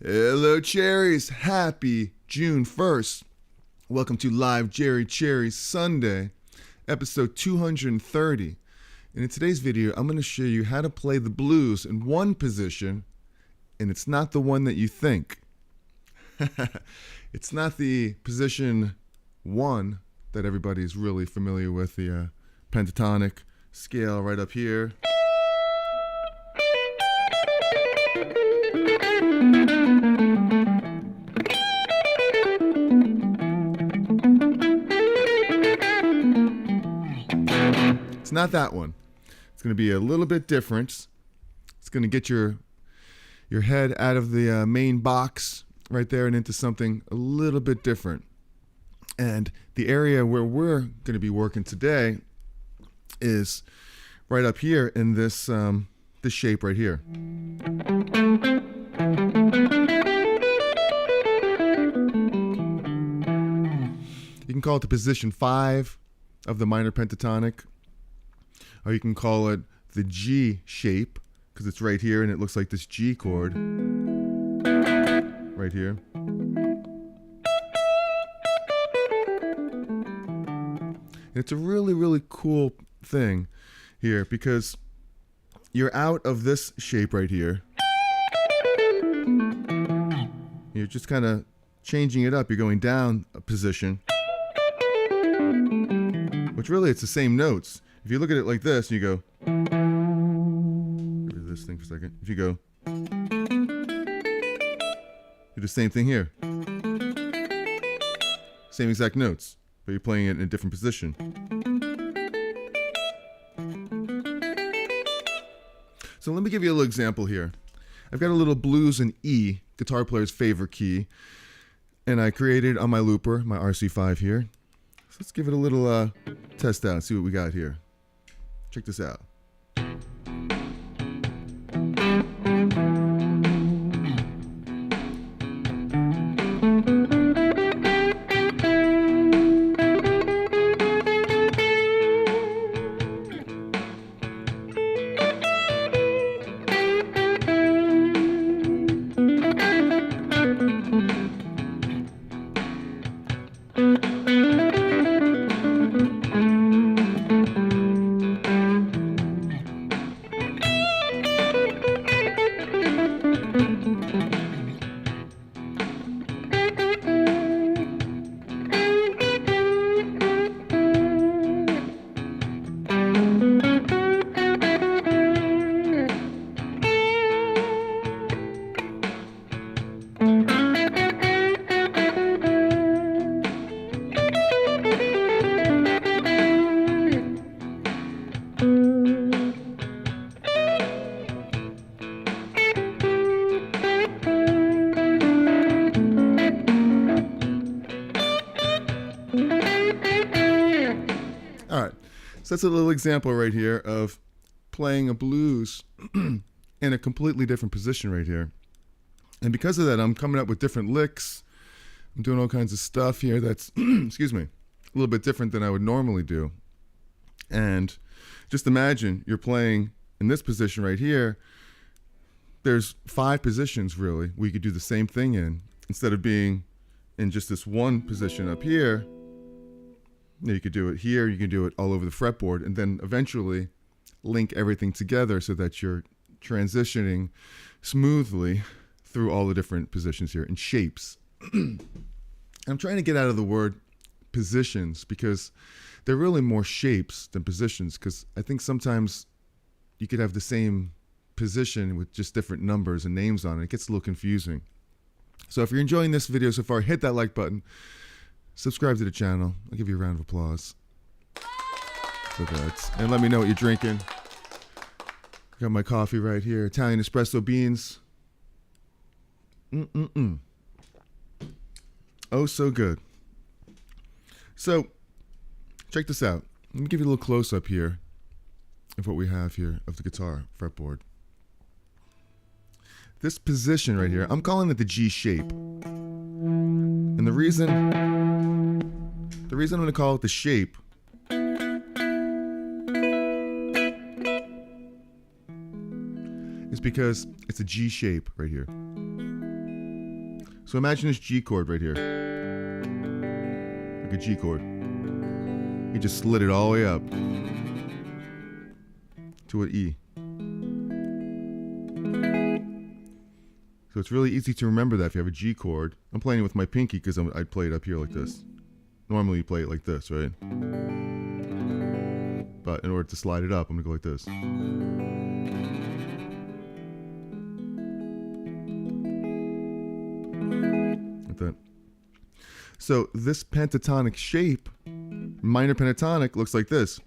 Hello, Cherries. Happy June 1st. Welcome to Live Cherries Sunday, episode 230. And in today's video, I'm going to show you how to play the blues in one position, and it's not the one that you think. It's not the position 1 that everybody's really familiar with, the pentatonic scale right up here. It's not that one. It's going to be a little bit different. It's going to get your head out of the main box right there and into something a little bit different. And the area where we're going to be working today is right up here in this this shape right here. You can call it the position 5 of the minor pentatonic, or you can call it the G shape because it's right here and it looks like this G chord right here. It's a really, really cool thing here because you're out of this shape right here. You're just kind of changing it up. You're going down a position, which really it's the same notes. If you look at it like this and you go, get rid of this thing for a second. If you go, do the same thing here. Same exact notes, but you're playing it in a different position. So let me give you a little example here. I've got a little blues in E, guitar player's favorite key, and I created on my looper, my RC5 here. So let's give it a little test out and see what we got here. Check this out. All right, so that's a little example right here of playing a blues in a completely different position right here. And because of that, I'm coming up with different licks. I'm doing all kinds of stuff here that's, excuse me, a little bit different than I would normally do. And just imagine you're playing in this position right here. There's 5 positions really where you could do the same thing in. Instead of being in just this one position up here, you could do it here, you can do it all over the fretboard, and then eventually link everything together so that you're transitioning smoothly through all the different positions here and shapes. I'm trying to get out of the word positions because they're really more shapes than positions, because I think sometimes you could have the same position with just different numbers and names on it. It gets a little confusing. So if you're enjoying this video so far, hit that like button. Subscribe to the channel. I'll give you a round of applause for that. And let me know what you're drinking. Got my coffee right here. Italian espresso beans. Oh, so good. So, check this out. Let me give you a little close-up here of what we have here of the guitar fretboard. This position right here, I'm calling it the G shape. And the reason I'm going to call it the shape is because it's a G shape right here. So imagine this G chord right here. Like a G chord. You just slid it all the way up to an E. So it's really easy to remember that if you have a G chord. I'm playing it with my pinky because I'd play it up here like this. Normally you play it like this, right? But in order to slide it up, I'm going to go like this. Like that. So this pentatonic shape, minor pentatonic, looks like this.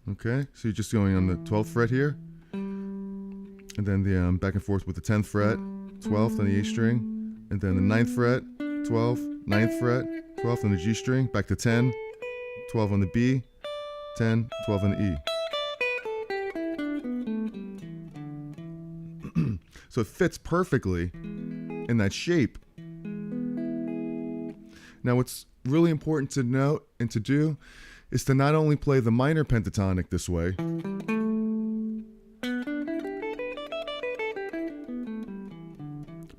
Okay, so you're just going on the 12th fret here, and then the back and forth with the 10th fret, 12th on the A string, and then the 9th fret, 12th, 9th fret, 12th on the G string, back to 10, 12 on the B, 10, 12 on the E. So it fits perfectly in that shape. Now what's really important to note and to do is to not only play the minor pentatonic this way,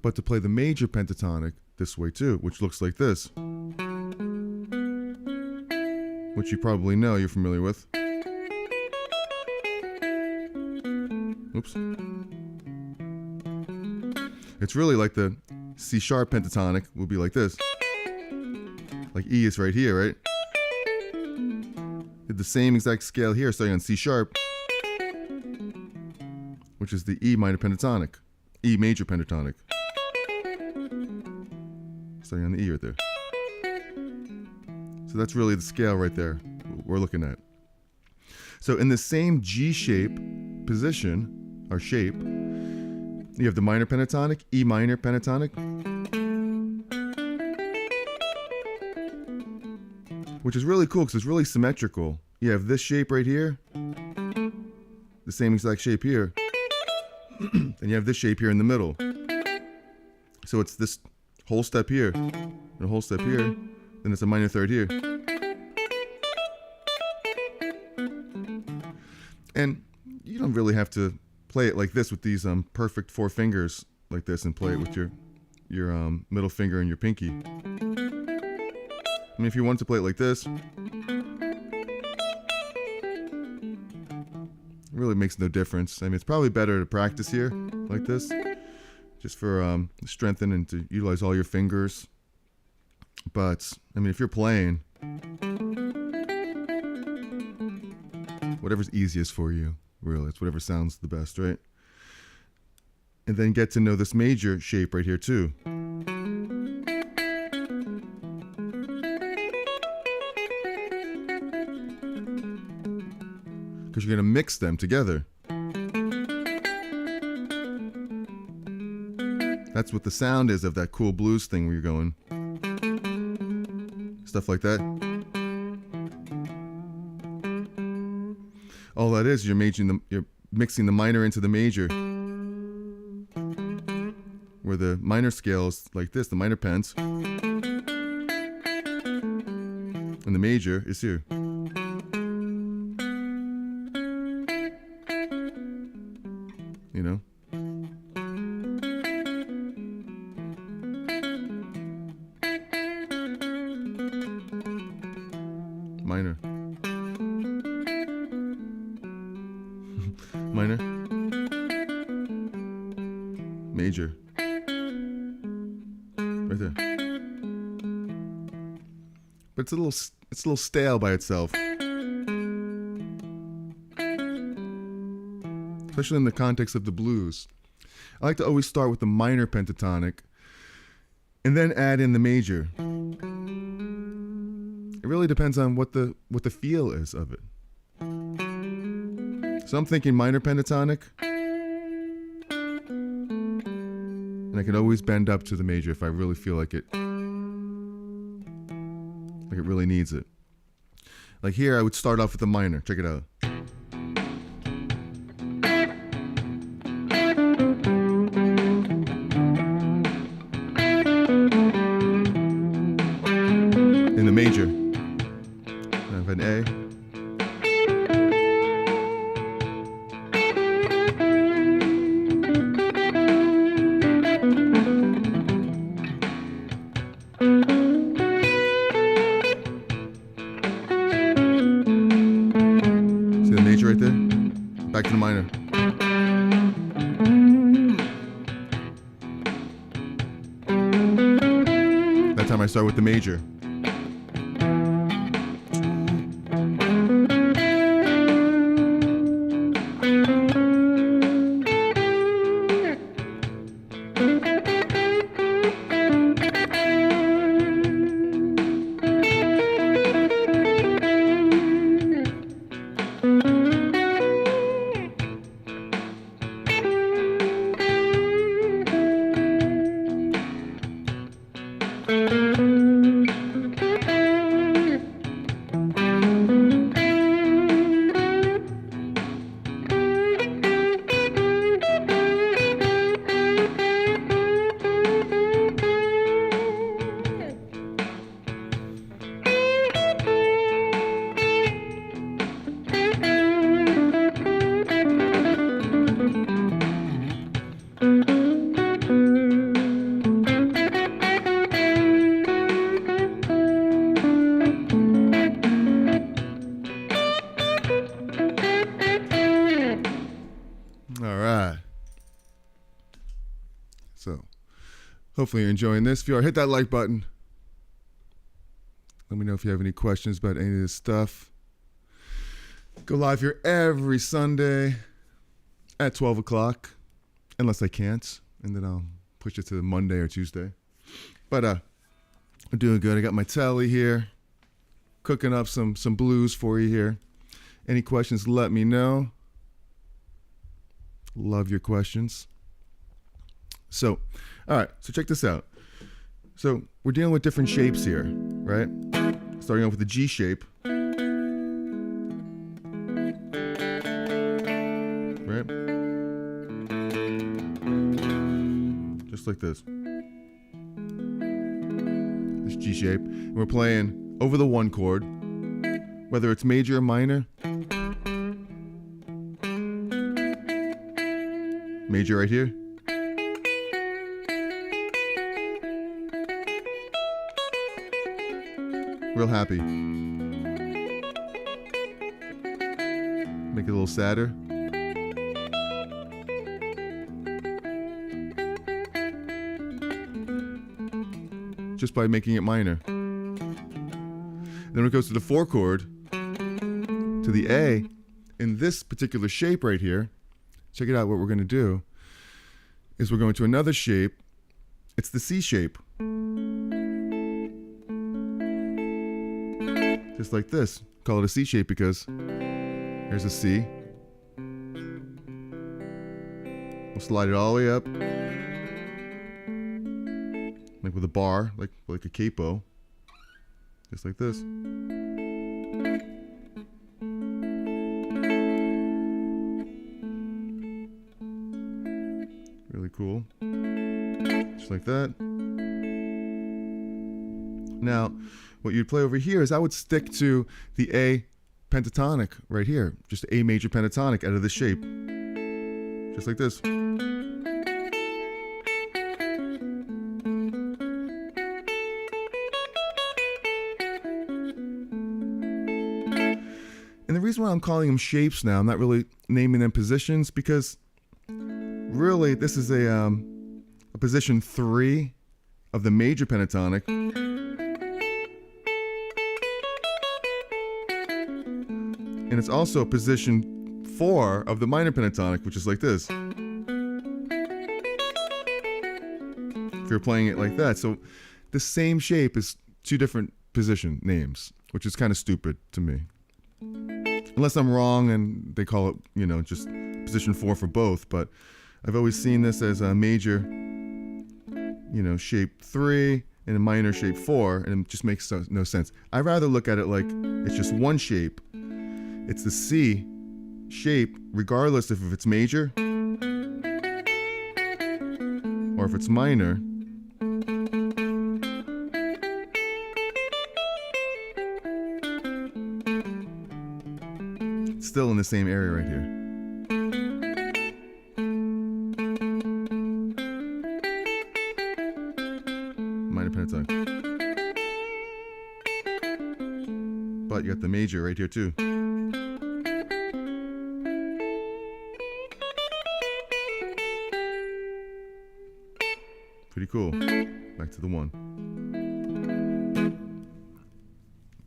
but to play the major pentatonic this way too, which looks like this. Which you probably know, you're familiar with. Oops. It's really like the C sharp pentatonic would be like this. Like E is right here, right? Did the same exact scale here, starting on C sharp, which is the E minor pentatonic, E major pentatonic, starting on the E right there. So that's really the scale right there we're looking at. So in the same G shape position, or shape, you have the minor pentatonic, E minor pentatonic, which is really cool because it's really symmetrical. You have this shape right here, the same exact shape here, and you have this shape here in the middle. So it's this whole step here, and a whole step here, then it's a minor third here. And you don't really have to play it like this with these perfect 4 fingers like this and play it with your middle finger and your pinky. I mean, if you wanted to play it like this, it really makes no difference. I mean, it's probably better to practice here, like this, just for strengthen and to utilize all your fingers. But, I mean, if you're playing, whatever's easiest for you, really. It's whatever sounds the best, right? And then get to know this major shape right here, too. Because you're going to mix them together. That's what the sound is of that cool blues thing where you're going. Stuff like that. All that is, you're mixing the minor into the major. Where the minor scales like this, the minor pens. And the major is here. You know? Minor. Minor. Major. Right there. But it's a little stale by itself. Especially in the context of the blues. I like to always start with the minor pentatonic and then add in the major. It really depends on what the feel is of it. So I'm thinking minor pentatonic, and I can always bend up to the major if I really feel like it really needs it. Like here, I would start off with the minor. Check it out. In the major, I have an A, Back to the minor. That time I start with the major. So, hopefully you're enjoying this. If you are, hit that like button. Let me know if you have any questions about any of this stuff. Go live here every Sunday at 12 o'clock, unless I can't, and then I'll push it to Monday or Tuesday. But I'm doing good. I got my telly here, cooking up some blues for you here. Any questions, let me know. Love your questions. So, all right, so check this out. So we're dealing with different shapes here, right? Starting off with the G shape. Right? Just like this. This G shape. And we're playing over the one chord, whether it's major or minor. Major right here. Real happy. Make it a little sadder. Just by making it minor. Then when it goes to the 4 chord, to the A, in this particular shape right here, check it out, what we're going to do is we're going to another shape. It's the C shape. Just like this. Call it a C shape because here's a C. We'll slide it all the way up. Like with a bar, like a capo. Just like this. Really cool. Just like that. Now, what you'd play over here is I would stick to the A pentatonic right here. Just A major pentatonic out of this shape. Just like this. And the reason why I'm calling them shapes now, I'm not really naming them positions, because really this is a position 3 of the major pentatonic. And it's also position 4 of the minor pentatonic, which is like this. If you're playing it like that. So the same shape is 2 different position names, which is kind of stupid to me. Unless I'm wrong and they call it, just position 4 for both. But I've always seen this as a major, shape 3 and a minor shape 4, and it just makes no sense. I'd rather look at it like it's just one shape. It's the C shape, regardless if it's major or if it's minor. It's still in the same area right here. Minor pentatonic. But you got the major right here too. Pretty cool. Back to the 1.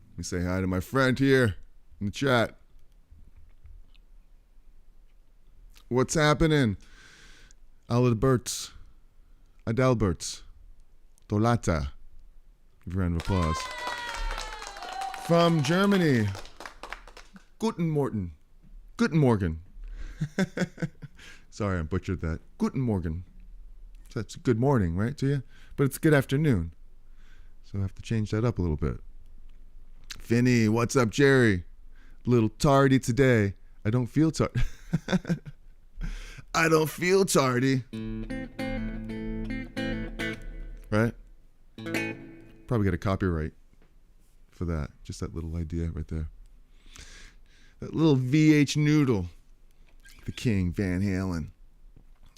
Let me say hi to my friend here in the chat. What's happening? Adalberts. Tolata. Give a round of applause. From Germany. Guten Morgen. Sorry, I butchered that. Guten Morgen. So that's good morning, right, to you? But it's good afternoon. So I have to change that up a little bit. Finny, what's up, Jerry? A little tardy today. I don't feel tardy. I don't feel tardy. Right? Probably get a copyright for that. Just that little idea right there. That little VH noodle. The King, Van Halen.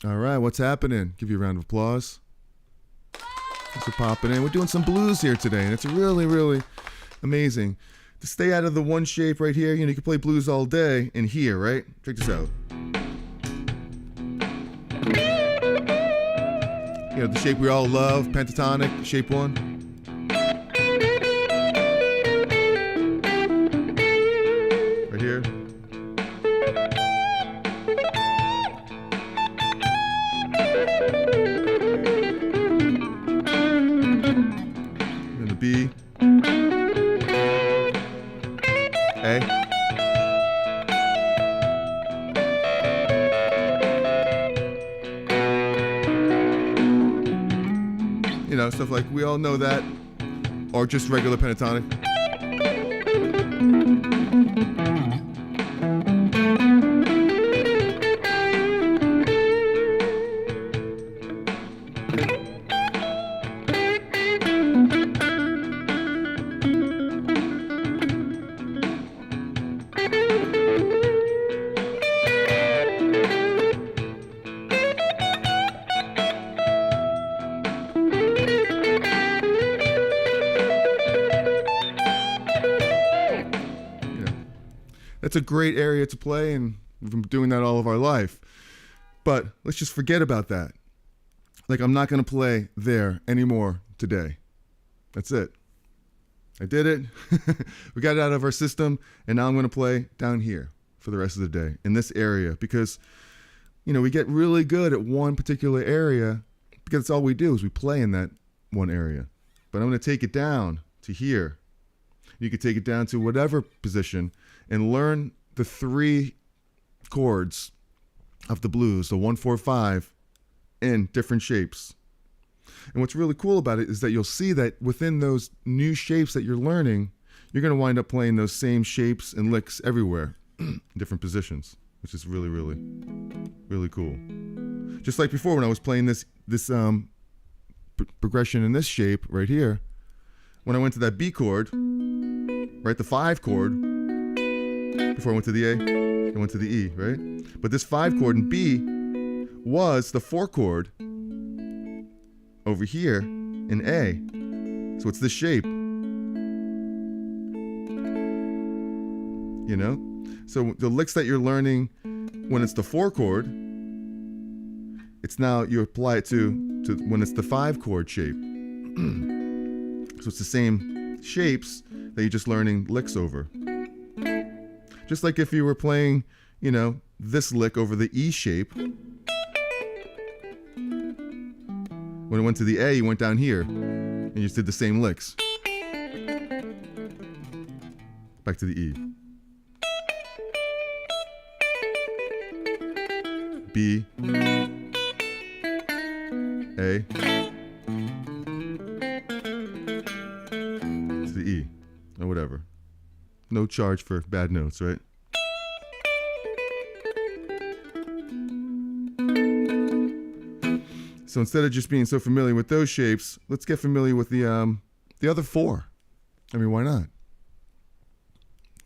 All right, what's happening? Give you a round of applause. Thanks for popping in. We're doing some blues here today, and it's really, really amazing. To stay out of the one shape right here, you can play blues all day in here, right? Check this out. The shape we all love, pentatonic, shape 1. Right here. And the B. A. Stuff like we all know that, or just regular pentatonic. That's a great area to play, and we've been doing that all of our life. But let's just forget about that. Like, I'm not going to play there anymore today. That's it. I did it. We got it out of our system, and now I'm going to play down here for the rest of the day in this area because, we get really good at one particular area because it's all we do is we play in that one area. But I'm going to take it down to here. You could take it down to whatever position and learn the 3 chords of the blues, the 1, 4, 5, in different shapes. And what's really cool about it is that you'll see that within those new shapes that you're learning, you're going to wind up playing those same shapes and licks everywhere in different positions, which is really, really, really cool. Just like before when I was playing this progression in this shape right here, when I went to that B chord, right, the 5 chord, before I went to the A, I went to the E, right? But this 5 chord in B was the 4 chord over here in A. So it's this shape. So the licks that you're learning when it's the 4 chord, it's now you apply it to when it's the 5 chord shape. So it's the same shapes that you're just learning licks over. Just like if you were playing, this lick over the E shape. When it went to the A, you went down here and you just did the same licks. Back to the E. B. A. To the E. Or whatever. No charge for bad notes, right? So instead of just being so familiar with those shapes, let's get familiar with the other 4. I mean, why not?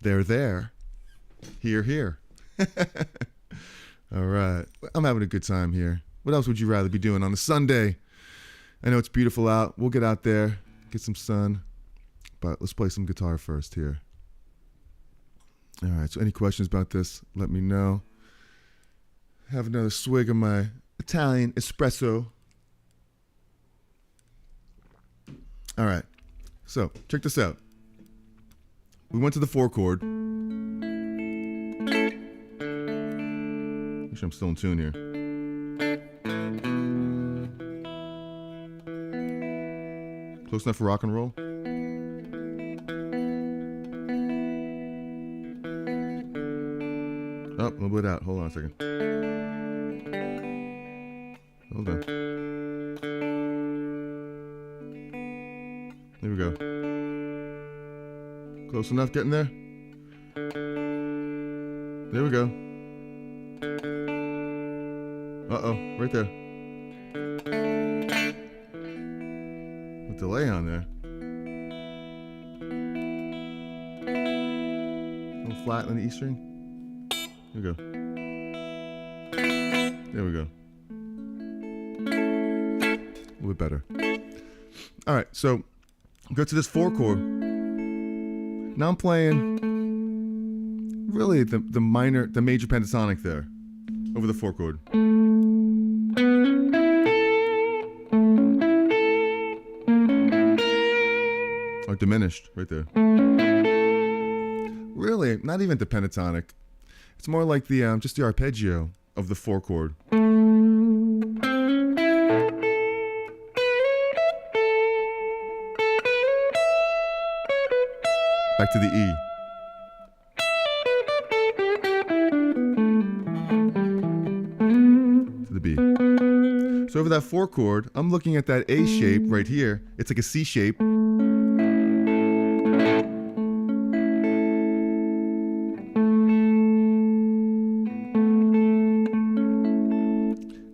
They're there. Here. All right. I'm having a good time here. What else would you rather be doing on a Sunday? I know it's beautiful out. We'll get out there, get some sun. But let's play some guitar first here. All right, so any questions about this, let me know. Have another swig of my Italian espresso. All right. So check this out. We went to the 4 chord. Make sure I'm still in tune here. Close enough for rock and roll? Oh, a little bit out. Hold on a second. Hold on. There we go. Close enough getting there? There we go. Uh-oh, right there. A delay on there. A little flat on the E string. There we go. There we go. A little bit better. All right, so go to this 4 chord. Now I'm playing really the major pentatonic there over the 4 chord. Or diminished right there. Really, not even the pentatonic. It's more like the just the arpeggio of the 4 chord. Back to the E. To the B. So over that 4 chord, I'm looking at that A shape right here. It's like a C shape.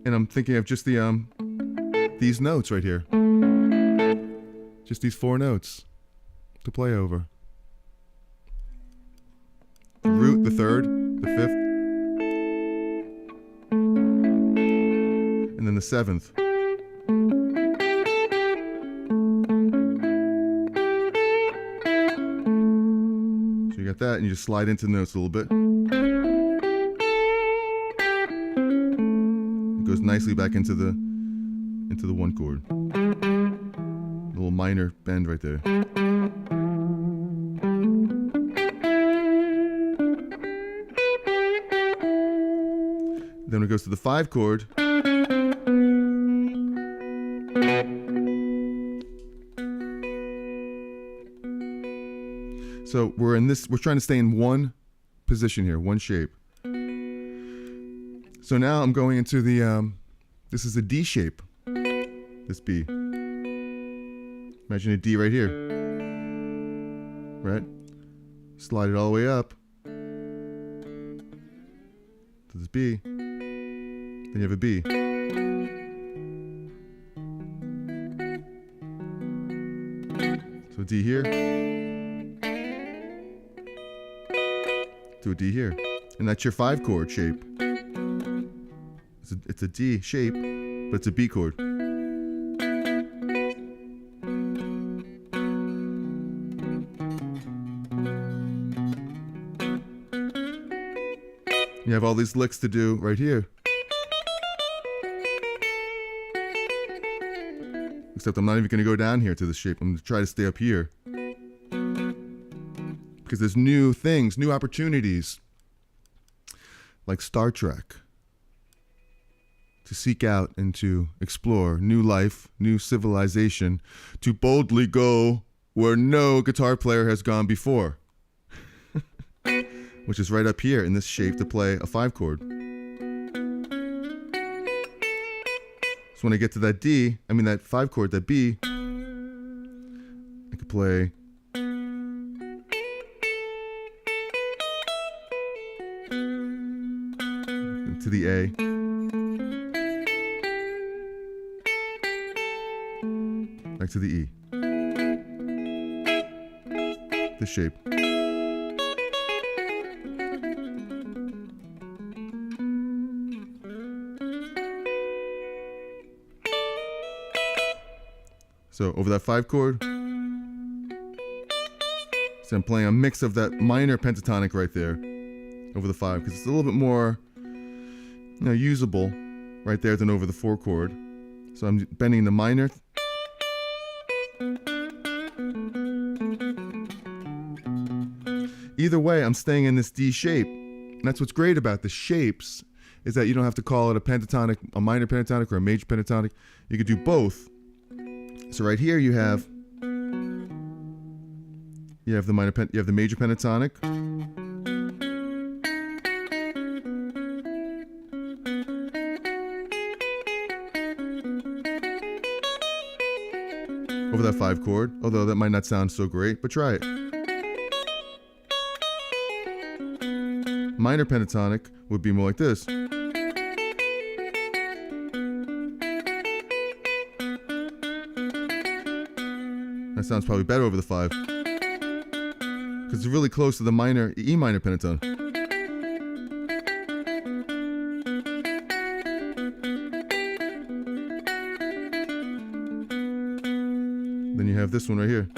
And I'm thinking of just the these notes right here. Just these 4 notes to play over. The root, the 3rd, the 5th, and then the 7th. So you got that, and you just slide into the notes a little bit. It goes nicely back into the 1 chord. A little minor bend right there. Then it goes to the 5 chord. So we're trying to stay in one position here, one shape. So now I'm going into the, this is a D shape, this B. Imagine a D right here, right? Slide it all the way up to this B. Then you have a B. So a D here. To a D here. And that's your 5 chord shape. It's a D shape, but it's a B chord. You have all these licks to do right here. Except I'm not even going to go down here to this shape. I'm going to try to stay up here. Because there's new things, new opportunities. Like Star Trek. To seek out and to explore new life, new civilization. To boldly go where no guitar player has gone before. Which is right up here in this shape to play a 5 chord. So when I get to that D, that 5 chord, that B, I could play to the A, back to the E, this shape. So over that 5 chord, so I'm playing a mix of that minor pentatonic right there over the 5 because it's a little bit more, usable right there than over the 4 chord. So I'm bending the minor either way, I'm staying in this D shape. And that's what's great about the shapes, is that you don't have to call it a pentatonic, a minor pentatonic, or a major pentatonic. You could do both. So right here you have the major pentatonic. Over that 5 chord, although that might not sound so great, but try it. Minor pentatonic would be more like this. That sounds probably better over the 5. Because it's really close to the minor, E minor pentatone. Then you have this one right here.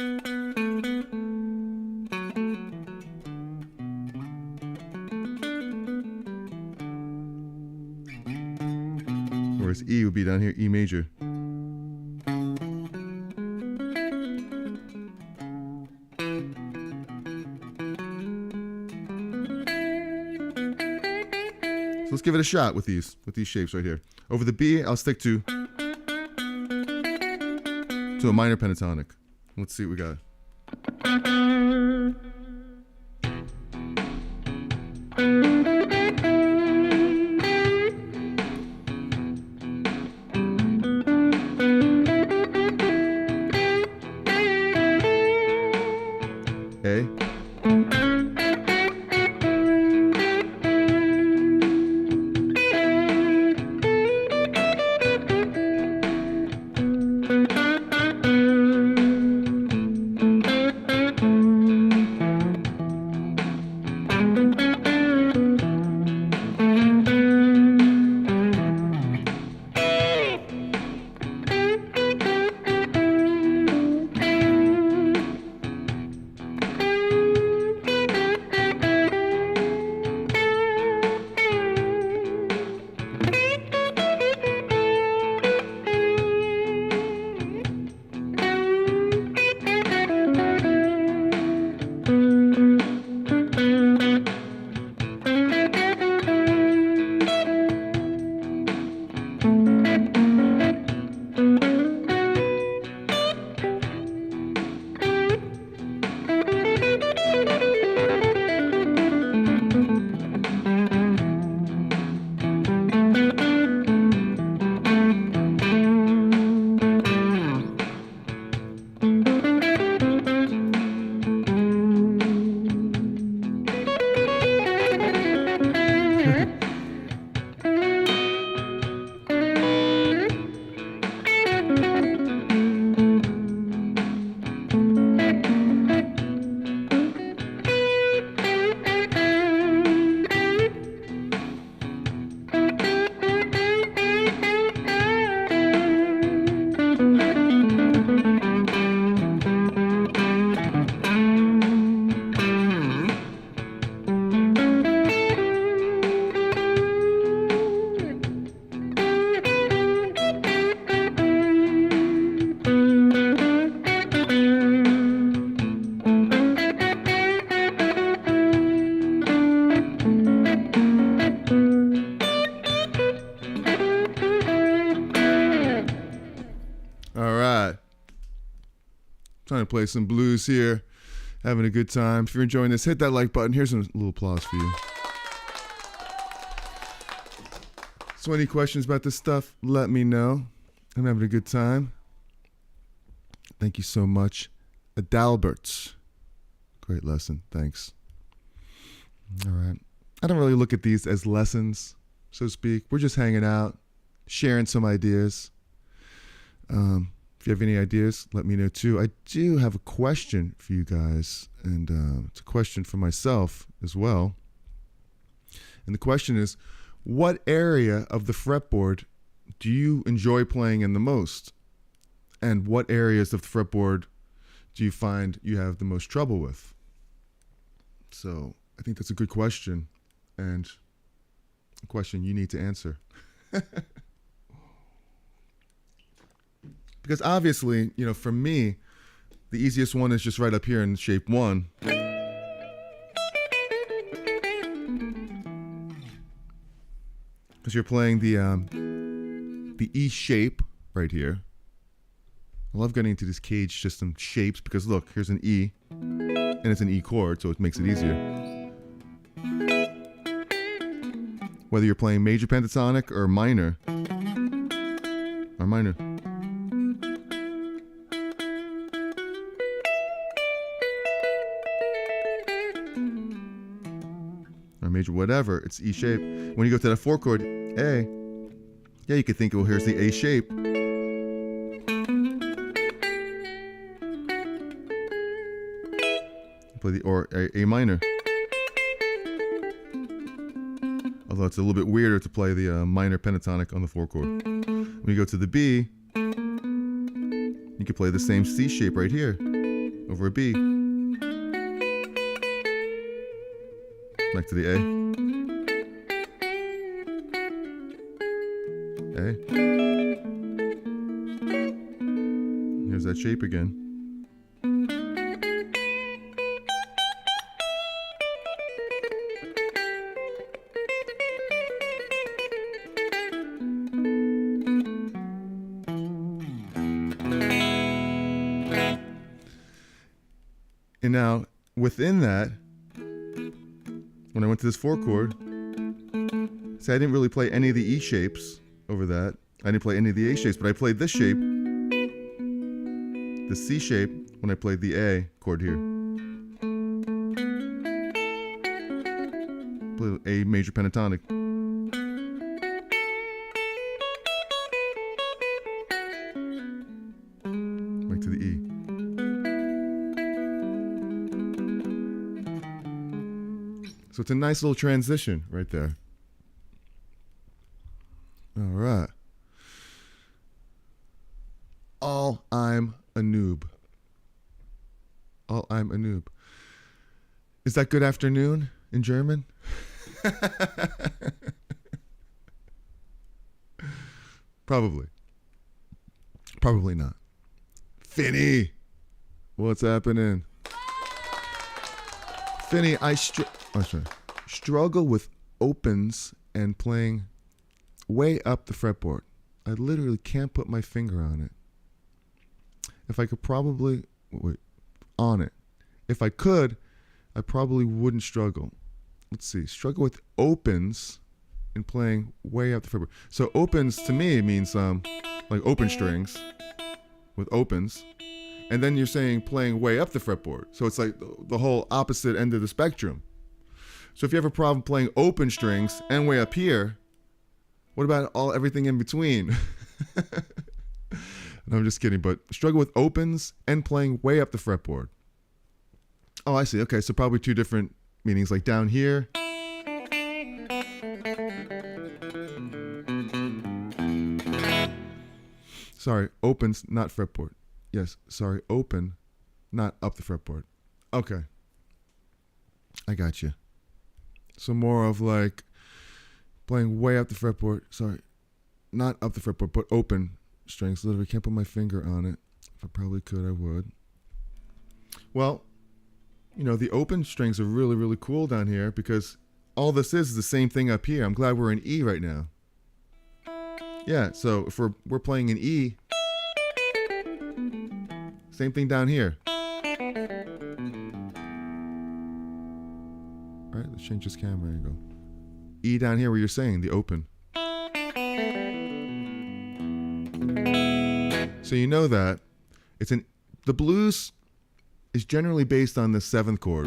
Whereas E would be down here, E major. So let's give it a shot with these shapes right here. Over the B, I'll stick to a minor pentatonic. Let's see what we got. A. Trying to play some blues here, having a good time. If you're enjoying this, hit that like button. Here's a little applause for you. So any questions about this stuff, let me know. I'm having a good time. Thank you so much. Adalbert. Great lesson. Thanks. All right. I don't really look at these as lessons, so to speak. We're just hanging out, sharing some ideas. If you have any ideas, let me know too. I do have a question for you guys, and it's a question for myself as well. And the question is, what area of the fretboard do you enjoy playing in the most? And what areas of the fretboard do you find you have the most trouble with? So I think that's a good question, and a question you need to answer. Because obviously, you know, for me, the easiest one is just right up here in shape 1. because you're playing the E shape right here. I love getting into these cage system shapes because look, here's an E, and it's an E chord, so it makes it easier. Whether you're playing major pentatonic or minor, or major whatever, it's E shape. When you go to that 4 chord, A, yeah, you could think, well, here's the A shape. Play the or A minor. Although it's a little bit weirder to play the minor pentatonic on the 4 chord. When you go to the B, you can play the same C shape right here over a B. Back to the A. Here's that shape again. And now, within that, when I went to this 4 chord, see, I didn't really play any of the E shapes over that. I didn't play any of the A shapes, but I played this shape, the C shape, when I played the A chord here. Played A major pentatonic. Back to the E. So it's a nice little transition right there. All right. All I'm a noob. All I'm a noob. Is that good afternoon in German? Probably. Probably not. Finny, what's happening? Finny, I struggle with opens and playing way up the fretboard. I literally can't put my finger on it. If I could probably, on it. If I could, I probably wouldn't struggle. Let's see, struggle with opens and playing way up the fretboard. So opens to me means like open strings with opens. And then you're saying playing way up the fretboard. So it's like the whole opposite end of the spectrum. So if you have a problem playing open strings and way up here, what about everything in between? No, I'm just kidding, but struggle with opens and playing way up the fretboard. Oh, I see. Okay, so probably two different meanings, like down here. Sorry, opens, not fretboard. Yes, sorry, open, not up the fretboard. Okay. I got you. So more of like playing way up the fretboard. Sorry, not up the fretboard, but open strings. Literally can't put my finger on it. If I probably could, I would. Well, you know, the open strings are really, really cool down here because all this is the same thing up here. I'm glad we're in E right now. Yeah, so if we're playing in E, same thing down here. All right, let's change this camera angle. E down here where you're saying the open. So you know that the blues is generally based on the 7th chord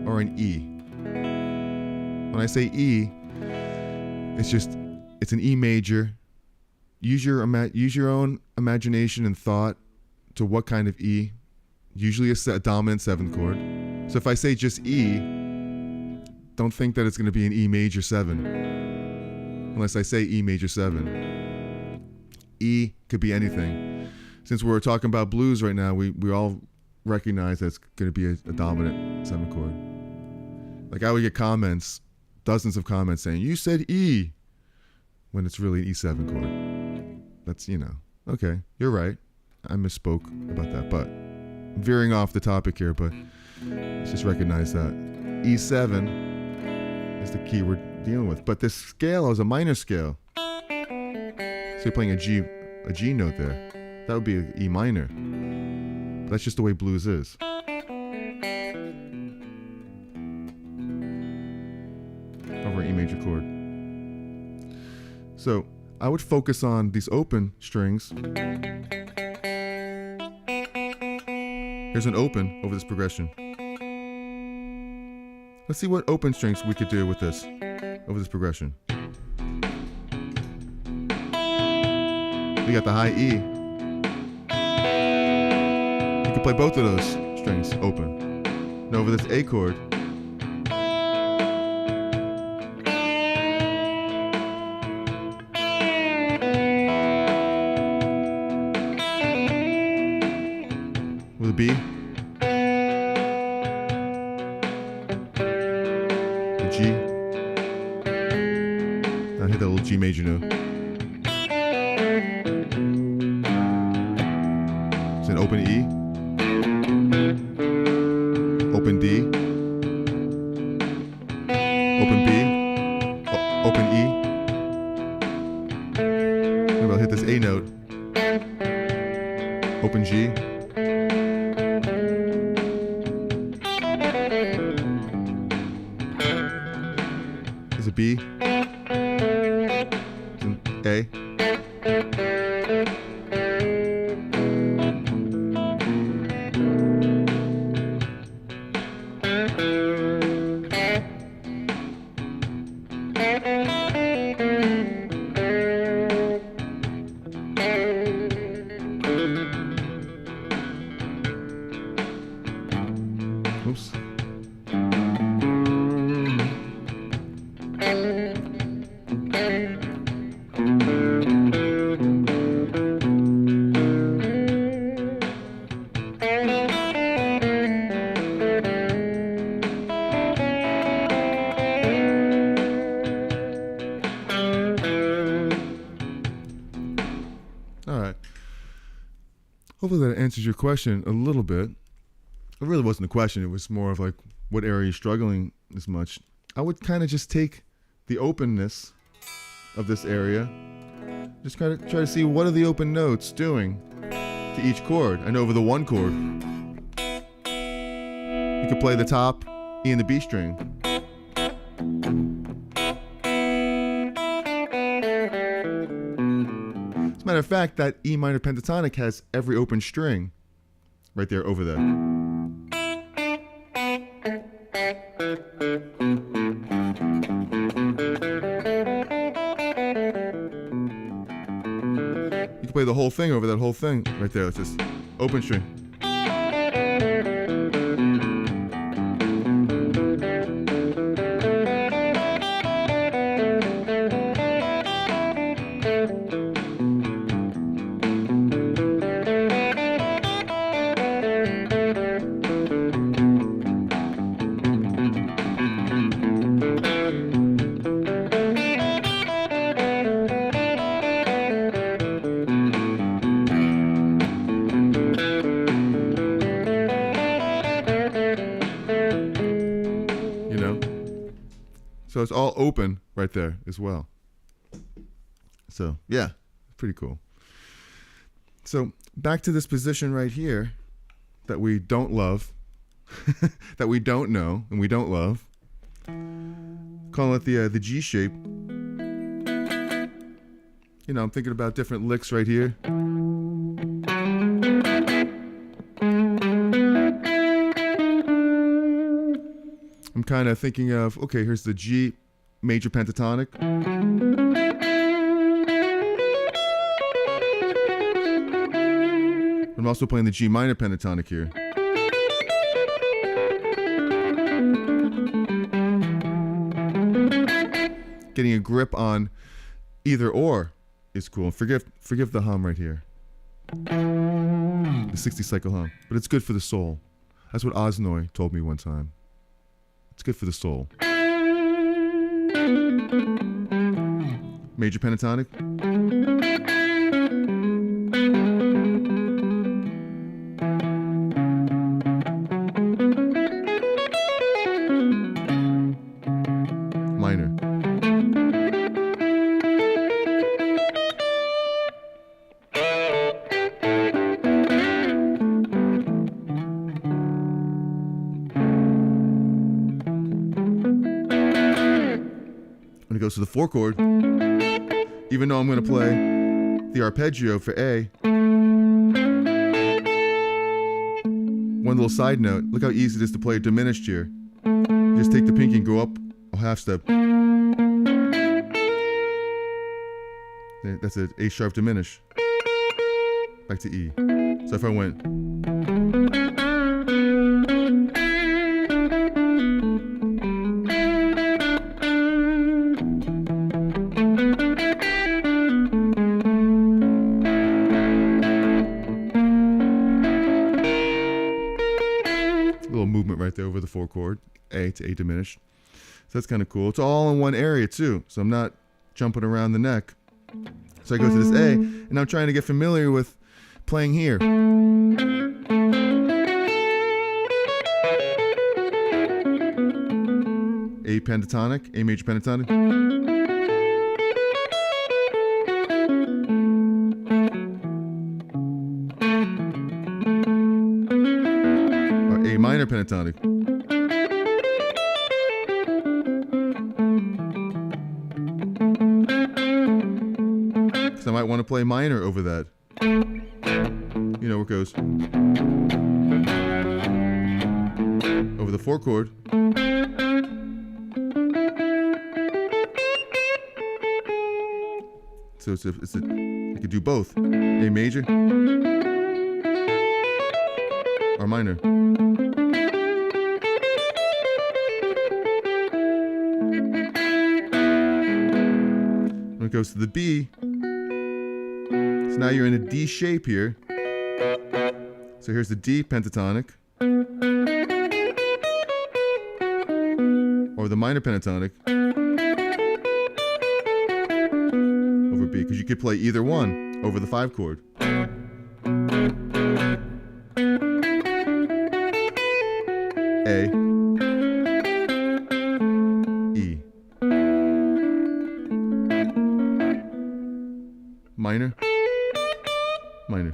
or an E. When I say E, it's an E major. Use your own imagination and thought to what kind of E. Usually a dominant 7th chord. So if I say just E, don't think that it's going to be an E major 7. Unless I say E major 7. E could be anything. Since we're talking about blues right now, we all recognize that it's going to be a dominant 7 chord. Like I would get comments, dozens of comments saying, you said E, when it's really an E7 chord. That's, okay, you're right. I misspoke about that, but I'm veering off the topic here, but let's just recognize that. E7 is the key we're dealing with. But this scale is a minor scale. So you're playing a G note there. That would be an E minor. That's just the way blues is. Over an E major chord. So I would focus on these open strings. Here's an open over this progression. Let's see what open strings we could do with this, over this progression. We got the high E. You could play both of those strings open. Now over this A chord, with a B, a G. Now hit that little G major note. It's an open E, open D, open B, open E. Maybe I'll hit this A note, open G. Is a B, is an A, oops. All right. Hopefully that answers your question a little bit. It really wasn't a question. It was more of like, what area you're struggling as much. I would kind of just take the openness of this area, just kind of try to see what are the open notes doing to each chord. I know over the one chord, you could play the top E and the B string. As a matter of fact, that E minor pentatonic has every open string right there over there. You can play the whole thing over that whole thing right there. It's just open string. So it's all open right there as well. So yeah, pretty cool. So back to this position right here that we don't love, that we don't know and we don't love. Call it the G shape. You know, I'm thinking about different licks right here. I'm kind of thinking of, okay, here's the G major pentatonic. I'm also playing the G minor pentatonic here. Getting a grip on either or is cool. Forgive the hum right here. The 60 cycle hum. But it's good for the soul. That's what Osnoy told me one time. It's good for the soul. Major pentatonic. it goes to the 4 chord. Even though I'm going to play the arpeggio for A. One little side note, look how easy it is to play a diminished here. Just take the pinky and go up a half step. That's an A sharp diminish. Back to E. So if I went. Little movement right there over the 4 chord, A to A diminished. So that's kind of cool. It's all in one area too, so I'm not jumping around the neck. So I go to this A, and I'm trying to get familiar with playing here. A pentatonic, A major pentatonic. Or A minor pentatonic. Because I might want to play minor over that. You know where it goes. Over the 4 chord. So you could do both. A major or minor. When it goes to the B, so now you're in a D shape here. So here's the D pentatonic, or the minor pentatonic over B, because you could play either one over the 5 chord. A, E, minor, minor.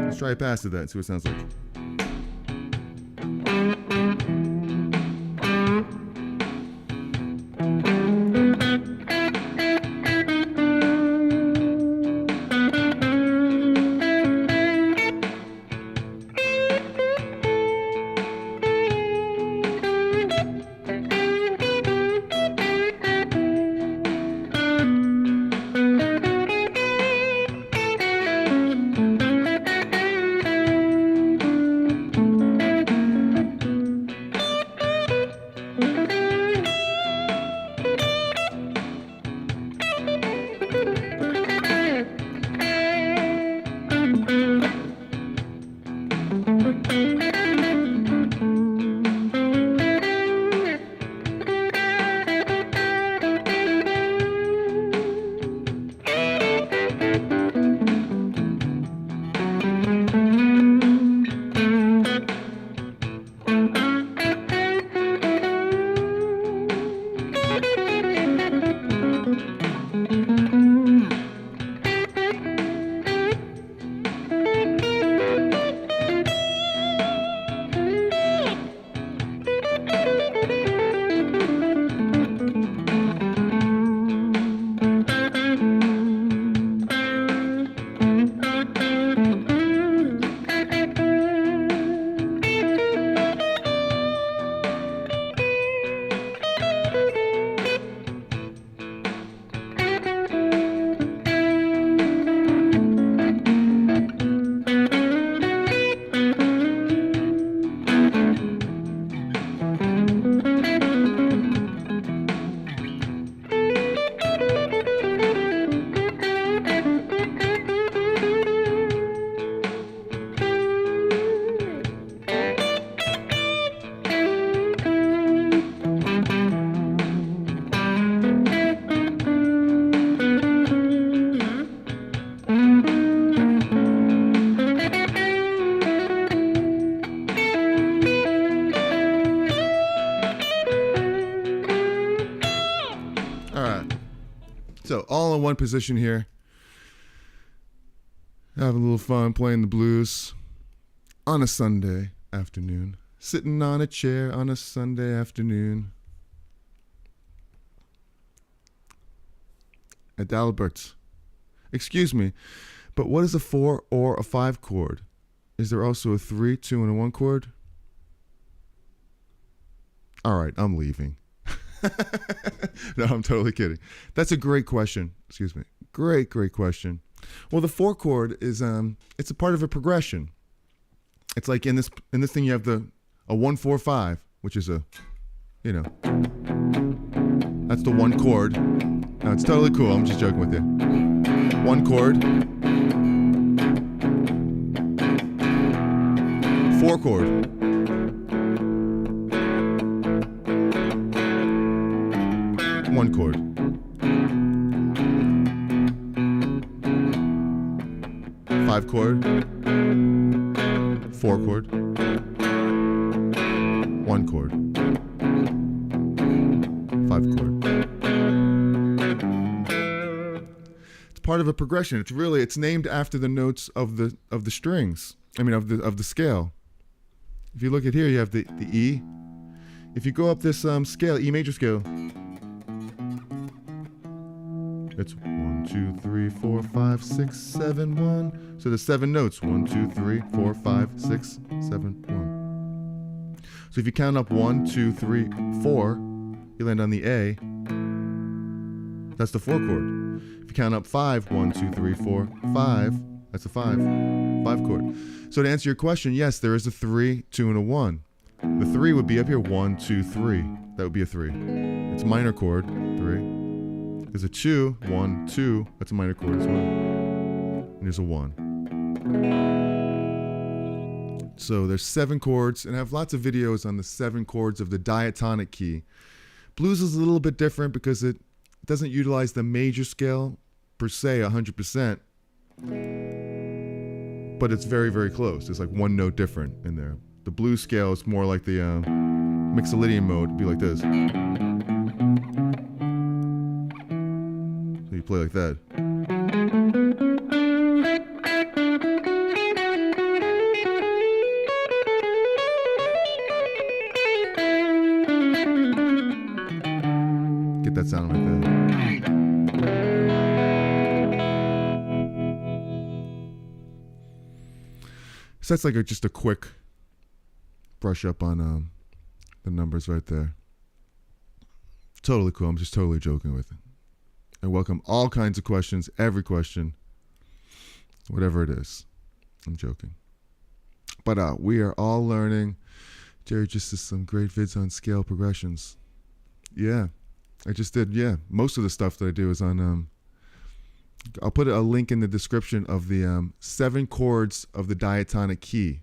Let's try it past that and see what it sounds like. So all in one position here. Having a little fun playing the blues on a Sunday afternoon. Sitting on a chair on a Sunday afternoon. Adalbert, excuse me, but what is a 4 or a 5 chord? Is there also a 3, 2, and a 1 chord? All right, I'm leaving. No, I'm totally kidding. That's a great question. Excuse me. Great question. Well, the 4 chord is it's a part of a progression. It's like in this thing you have a 1 4 5, which is a, you know, that's the 1 chord. No, it's totally cool. I'm just joking with you. 1 chord. 4 chord. 1 chord. 5 chord. 4 chord. 1 chord. 5 chord. It's part of a progression. It's named after the notes of the strings. I mean of the scale. If you look at here, you have the E. If you go up this scale, E major scale, it's 1, 2, 3, 4, 5, 6, 7, 1. So there's 7 notes. 1, 2, 3, 4, 5, 6, 7, 1. So if you count up 1, 2, 3, 4, you land on the A. That's the 4 chord. If you count up 5, 1, 2, 3, 4, 5, that's a 5 chord. So to answer your question, yes, there is a 3, 2, and a 1. The 3 would be up here, 1, 2, 3. That would be a 3. It's a minor chord, 3. There's a 2, 1, 2. That's a minor chord as well. And there's a 1. So there's 7 chords, and I have lots of videos on the 7 chords of the diatonic key. Blues is a little bit different because it doesn't utilize the major scale per se 100%, but it's very, very close. It's like 1 note different in there. The blues scale is more like the Mixolydian mode. It'd be like this. So you play like that. Get that sound like that. So that's like just a quick brush up on the numbers right there. Totally cool. I'm just totally joking with it. I welcome all kinds of questions, every question, whatever it is. I'm joking. But we are all learning. Jerry just did some great vids on scale progressions. Yeah, I just did. Yeah, most of the stuff that I do is on. I'll put a link in the description of the 7 chords of the diatonic key.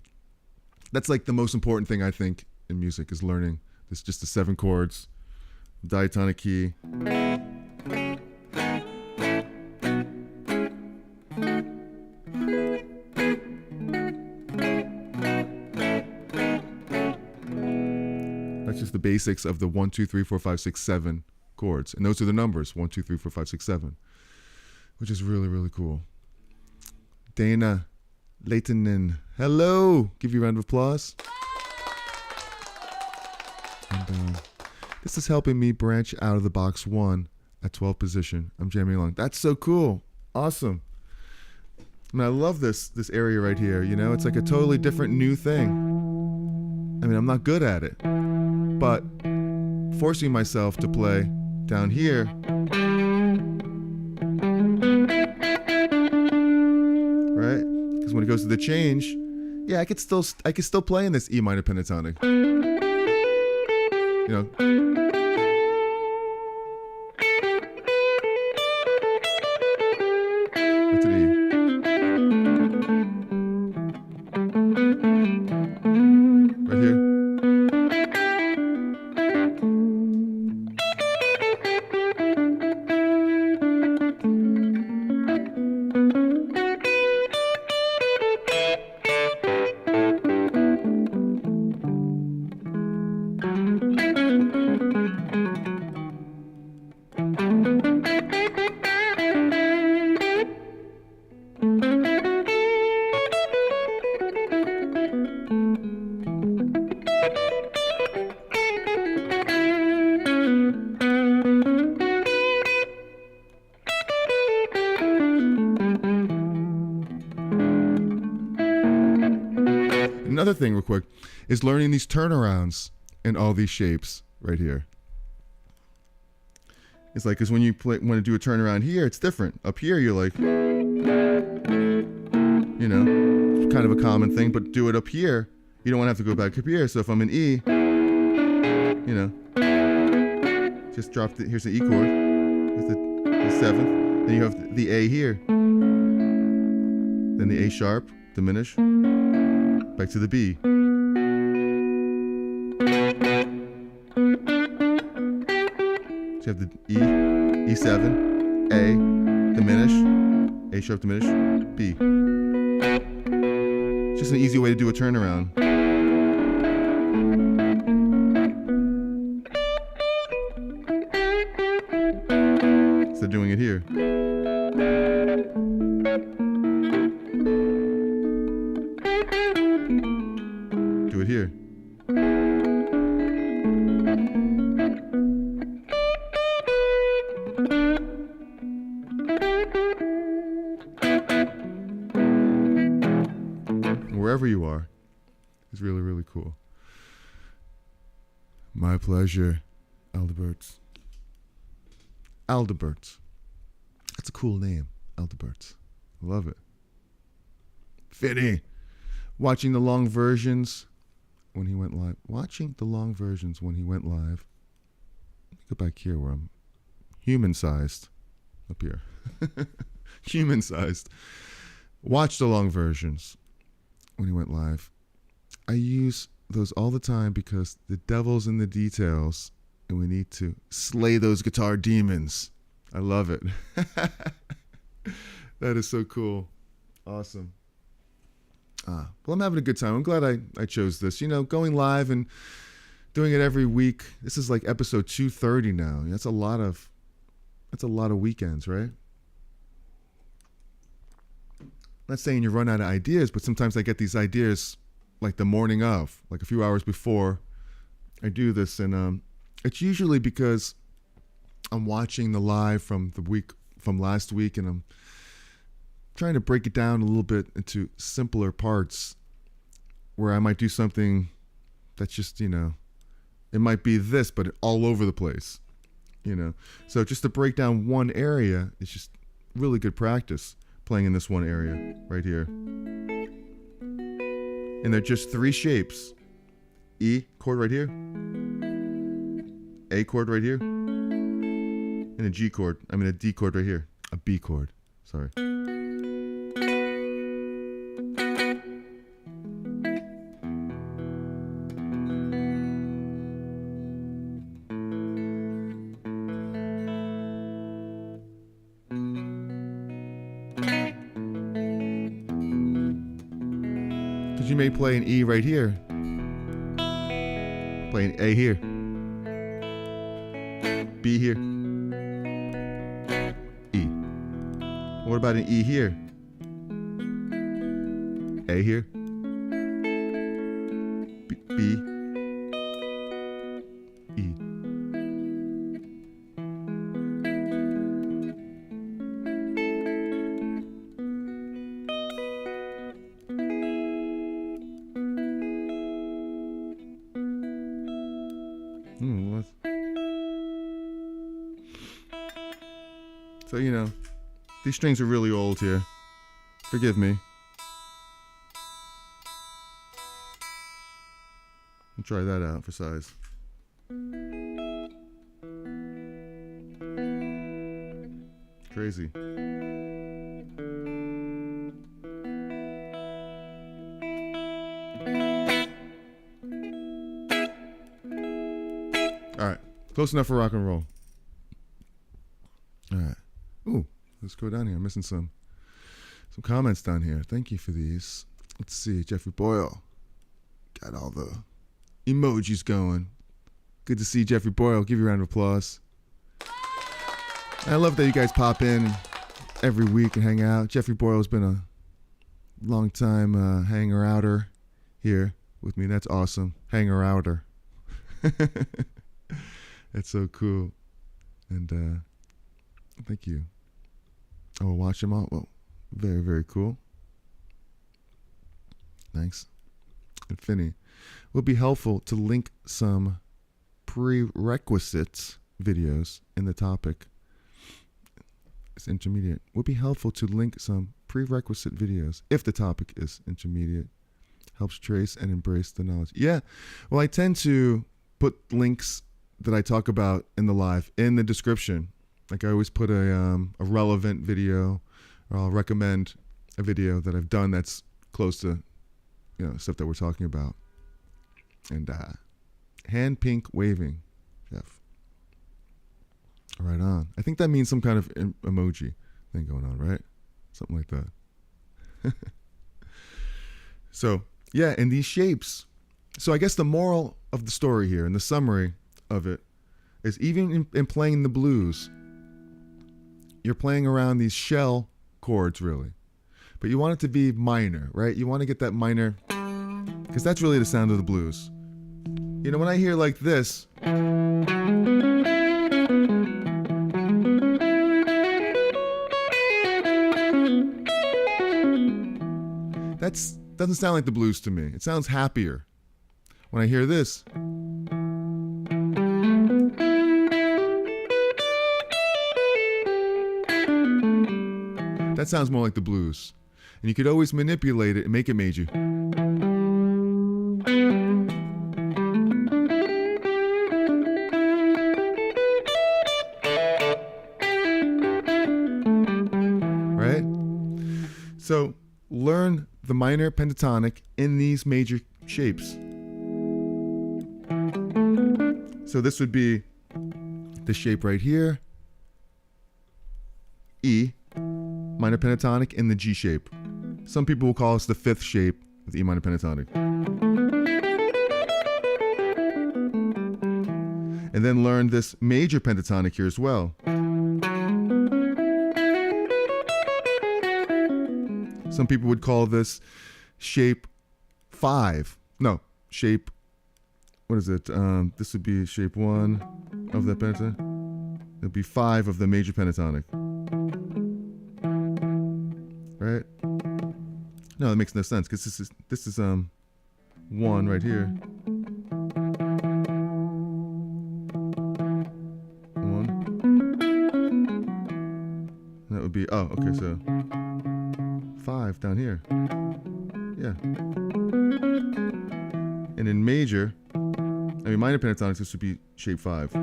That's like the most important thing I think in music is learning. It's just the 7 chords, diatonic key. That's just the basics of the 1, 2, 3, 4, 5, 6, 7 chords. And those are the numbers, 1, 2, 3, 4, 5, 6, 7. Which is really, really cool. Dana Leitonen, hello. Give you a round of applause. And this is helping me branch out of the box 1 at 12th position. I'm jamming along. That's so cool. Awesome. I mean, I love this area right here. You know, it's like a totally different new thing. I mean, I'm not good at it, but forcing myself to play down here. Right? Because when it goes to the change, yeah, I could still play in this E minor pentatonic. You know. What's an E? Right here. another thing real quick is learning these turnarounds in all these shapes right here. It's like, because when you want to do a turnaround here, it's different. Up here, you're like, you know, it's kind of a common thing, but do it up here, you don't want to have to go back up here. So if I'm in E, you know, just drop here's the E chord, here's the 7th, then you have the A here, then the A sharp, diminish, back to the B. So you have the E, E7, A, diminish, A sharp, diminish, B. It's just an easy way to do a turnaround. Instead of doing it here. Do it here. Wherever you are is really, really cool. My pleasure, Aldeberts. Aldeberts. That's a cool name, Aldeberts. Love it. Fitty. Watching the long versions when he went live. Watching the long versions when he went live. Let me go back here where I'm human-sized. Up here. Human-sized. Watch the long versions when he went live. I use those all the time because the devil's in the details and we need to slay those guitar demons. I love it. That is so cool. Awesome. Well, I'm having a good time. I'm glad I chose this. You know, going live and doing it every week. This is like episode 230 now. That's a lot of weekends, right? I'm not saying you run out of ideas, but sometimes I get these ideas like the morning of, like a few hours before I do this, and it's usually because I'm watching the live from last week, and I'm trying to break it down a little bit into simpler parts where I might do something that's just, you know, it might be this, but all over the place, you know. So just to break down one area is just really good practice, playing in this one area right here. And they're just 3 shapes. E chord right here, A chord right here, and a G chord. I mean a D chord right here. A B chord. Sorry. Because you may play an E right here. Play an A here. B here. E. What about an E here? A here. B. E. What? So, you know, these strings are really old here. Forgive me. I'll try that out for size. Crazy. All right, close enough for rock and roll. All right. Ooh, let's go down here. I'm missing some comments down here. Thank you for these. Let's see. Jeffrey Boyle got all the emojis going. Good to see Jeffrey Boyle. Give you a round of applause. I love that you guys pop in every week and hang out. Jeffrey Boyle's been a long time hanger-outer here with me. That's awesome. Hanger-outer. That's so cool. And thank you. I will watch them all. Well, very, very cool. Thanks. It would be helpful to link some prerequisites videos in the topic. It's intermediate. Would be helpful to link some prerequisite videos if the topic is intermediate. Helps trace and embrace the knowledge. Yeah, well, I tend to put links that I talk about in the live in the description. Like I always put a relevant video, or I'll recommend a video that I've done that's close to, stuff that we're talking about. And hand pink waving, Jeff. Right on. I think that means some kind of emoji thing going on, right? Something like that. So, yeah, in these shapes. So I guess the moral of the story here and the summary of it is even in playing the blues, you're playing around these shell chords, really. But you want it to be minor, right? You want to get that minor, because that's really the sound of the blues. When I hear like this, that doesn't sound like the blues to me. It sounds happier. When I hear this, that sounds more like the blues. And you could always manipulate it and make it major. Right? So learn the minor pentatonic in these major shapes. So this would be the shape right here, E, minor pentatonic in the G shape. Some people will call this the fifth shape of the E minor pentatonic. And then learn this major pentatonic here as well. Some people would call this shape 5. No, shape, what is it? This would be shape 1 of the pentatonic. It would be 5 of the major pentatonic. Right? No, that makes no sense, because this is 1 right here. 1. And that would be, oh, okay, so 5 down here. Yeah. And in major, minor pentatonics, this would be shape 5.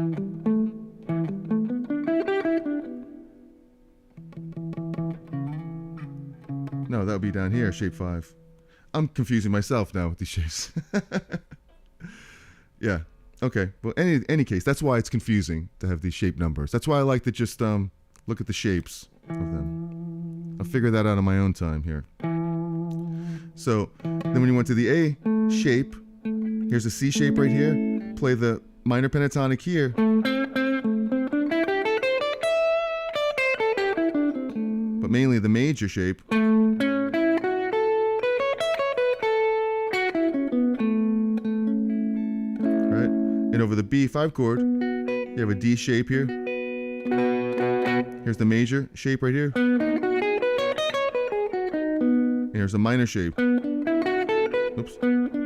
No, that would be down here, shape 5. I'm confusing myself now with these shapes. Yeah. Okay. Well, any case, that's why it's confusing to have these shape numbers. That's why I like to just look at the shapes of them. I'll figure that out on my own time here. So then when you went to the A shape, here's a C shape right here. Play the minor pentatonic here. But mainly the major shape. Right? And over the B5 chord, you have a D shape here. Here's the major shape right here. And here's a minor shape. Oops. And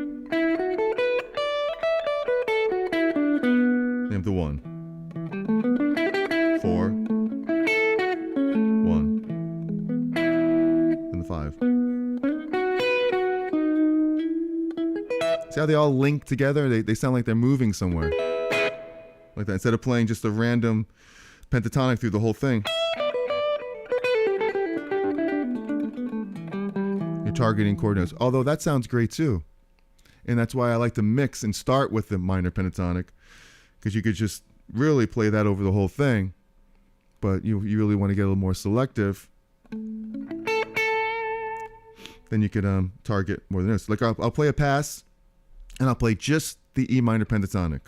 have the 1. 4. 1. And the 5. See how they all link together? They sound like they're moving somewhere. Like that. Instead of playing just a random pentatonic through the whole thing. You're targeting chord notes. Although that sounds great too. And that's why I like to mix and start with the minor pentatonic. Because you could just really play that over the whole thing. But you really want to get a little more selective. Then you could target more than this. Like I'll play a pass. And I'll play just the E minor pentatonic.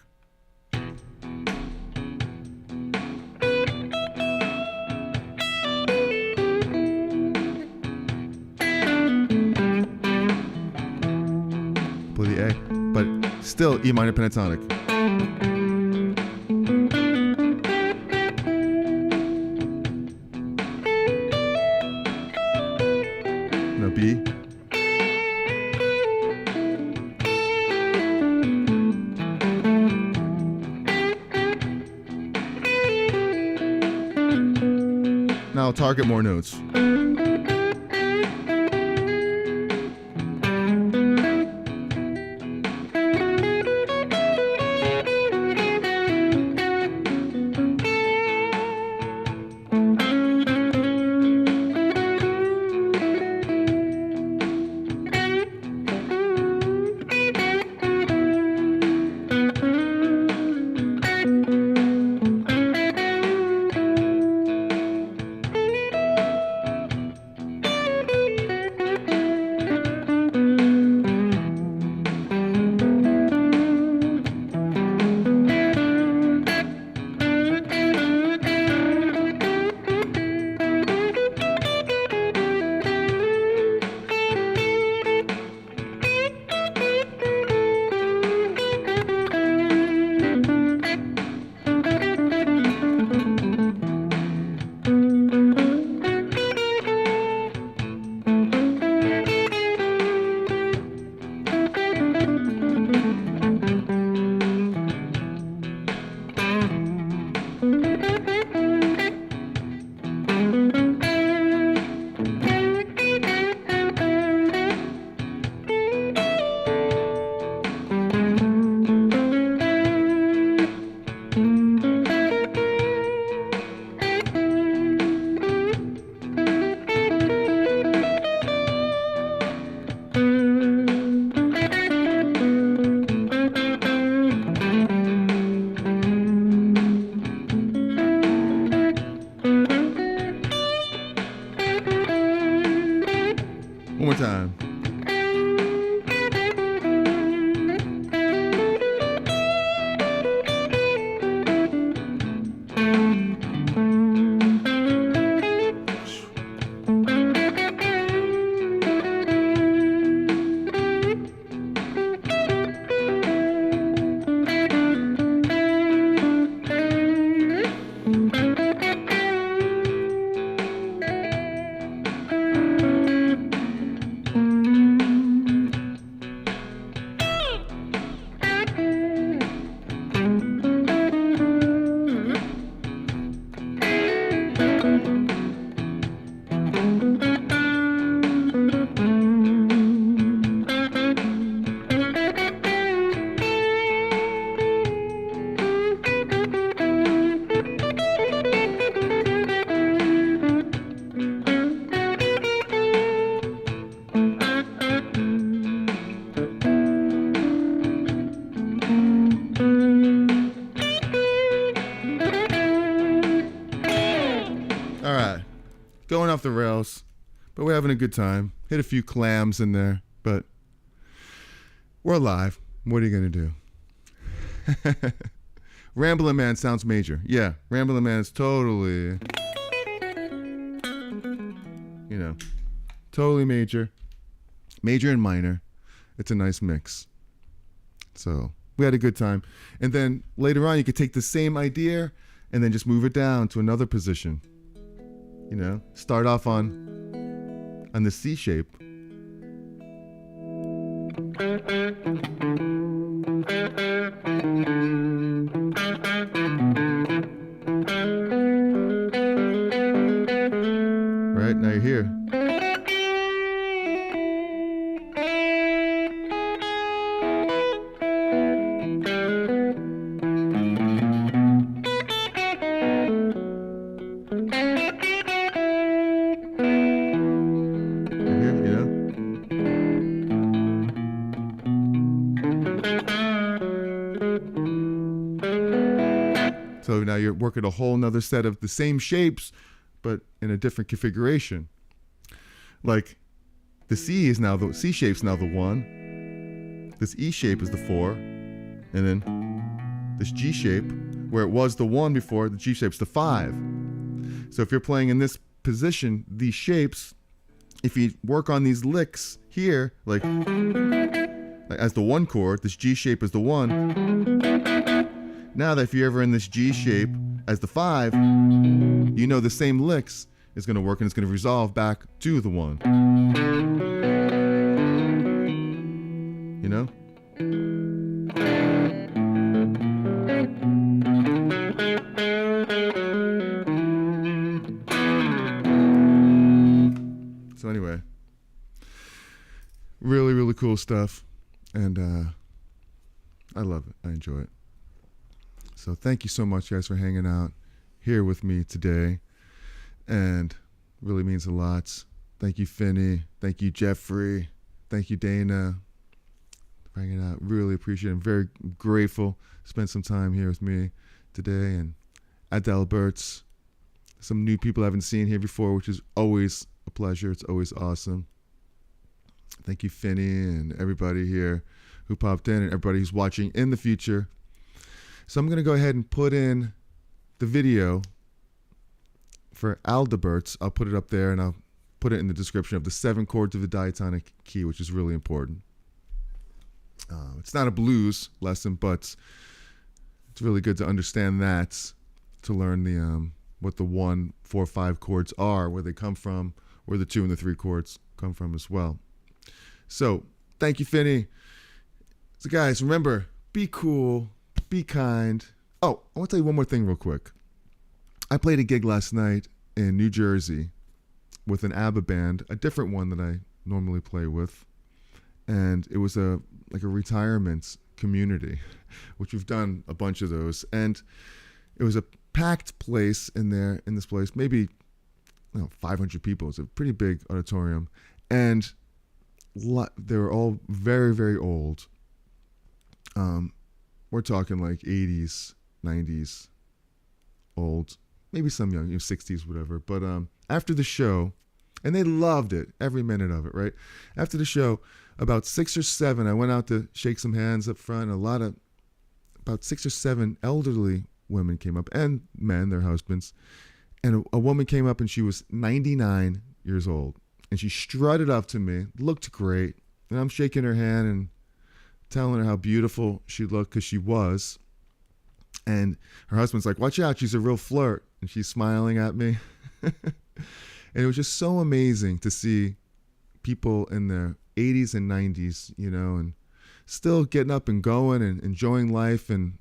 Play the A, but still E minor pentatonic. No, B. target more notes. One more time. All right, going off the rails, but we're having a good time. Hit a few clams in there, but we're alive. What are you going to do? Ramblin' Man sounds major. Yeah, Ramblin' Man is totally, totally major. Major and minor. It's a nice mix. So we had a good time. And then later on, you could take the same idea and then just move it down to another position. Start off on the C shape. Right, now you're here. So now you're working a whole nother set of the same shapes, but in a different configuration. Like the C shape's now the 1. This E shape is the 4. And then this G shape, where it was the 1 before, the G shape's the 5. So if you're playing in this position, these shapes, if you work on these licks here, like as the 1 chord, this G shape is the 1. Now that if you're ever in this G shape as the 5, the same licks is going to work and it's going to resolve back to the 1. So anyway, really, really cool stuff. And I love it. I enjoy it. So thank you so much, guys, for hanging out here with me today. And really means a lot. Thank you, Finney. Thank you, Jeffrey. Thank you, Dana, for hanging out. Really appreciate it. I'm very grateful to spend some time here with me today. And Adalbert's, some new people I haven't seen here before, which is always a pleasure. It's always awesome. Thank you, Finney, and everybody here who popped in and everybody who's watching in the future. So I'm going to go ahead and put in the video for Aldebert's. I'll put it up there and I'll put it in the description of the 7 chords of the diatonic key, which is really important. It's not a blues lesson, but it's really good to understand that, to learn the what the 1, 4, 5 chords are, where they come from, where the 2 and the 3 chords come from as well. So thank you, Finney. So guys, remember, be cool, be kind. Oh, I want to tell you one more thing real quick. I played a gig last night in New Jersey with an ABBA band, a different one that I normally play with. And it was a retirement community, which we've done a bunch of those. And it was a packed place in this place, maybe 500 people. It's a pretty big auditorium. And they were all very, very old. We're talking like 80s, 90s old, maybe some young, 60s, whatever. But after the show, and they loved it, every minute of it, right? After the show, about 6 or 7, I went out to shake some hands up front. About 6 or 7 elderly women came up, and men, their husbands. And a woman came up, and she was 99 years old. And she strutted up to me, looked great. And I'm shaking her hand and telling her how beautiful she looked, because she was. And her husband's like, watch out, she's a real flirt. And she's smiling at me. And it was just so amazing to see people in their 80s and 90s, and still getting up and going and enjoying life. And,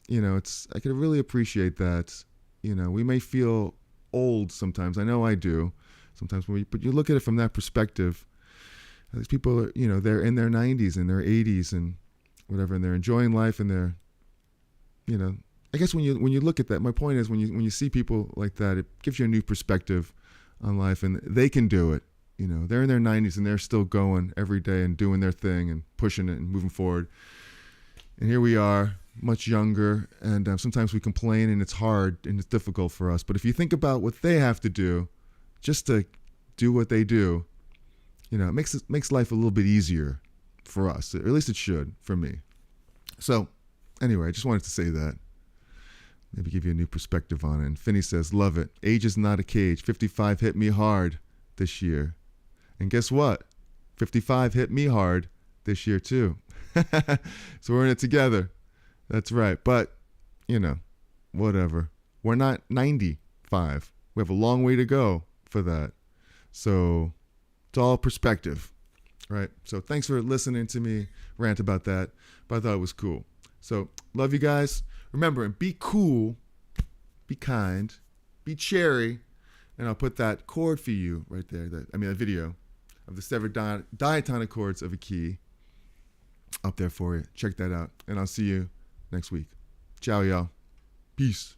I could really appreciate that. We may feel old sometimes. I know I do sometimes, but you look at it from that perspective. These people are, they're in their 90s and their 80s and whatever, and they're enjoying life, and they're, I guess when you look at that, my point is when you see people like that, it gives you a new perspective on life, and they can do it. They're in their 90s and they're still going every day and doing their thing and pushing it and moving forward. And here we are, much younger, and sometimes we complain and it's hard and it's difficult for us. But if you think about what they have to do just to do what they do, it makes life a little bit easier for us. Or at least it should for me. So anyway, I just wanted to say that. Maybe give you a new perspective on it. And Finney says, love it. Age is not a cage. 55 hit me hard this year. And guess what? 55 hit me hard this year too. So we're in it together. That's right. But, whatever. We're not 95. We have a long way to go for that. So it's all perspective, right? So thanks for listening to me rant about that. But I thought it was cool. So love you guys. Remember, and be cool, be kind, be cherry, and I'll put that chord for you right there. A video of the 7 diatonic chords of a key up there for you. Check that out, and I'll see you next week. Ciao, y'all. Peace.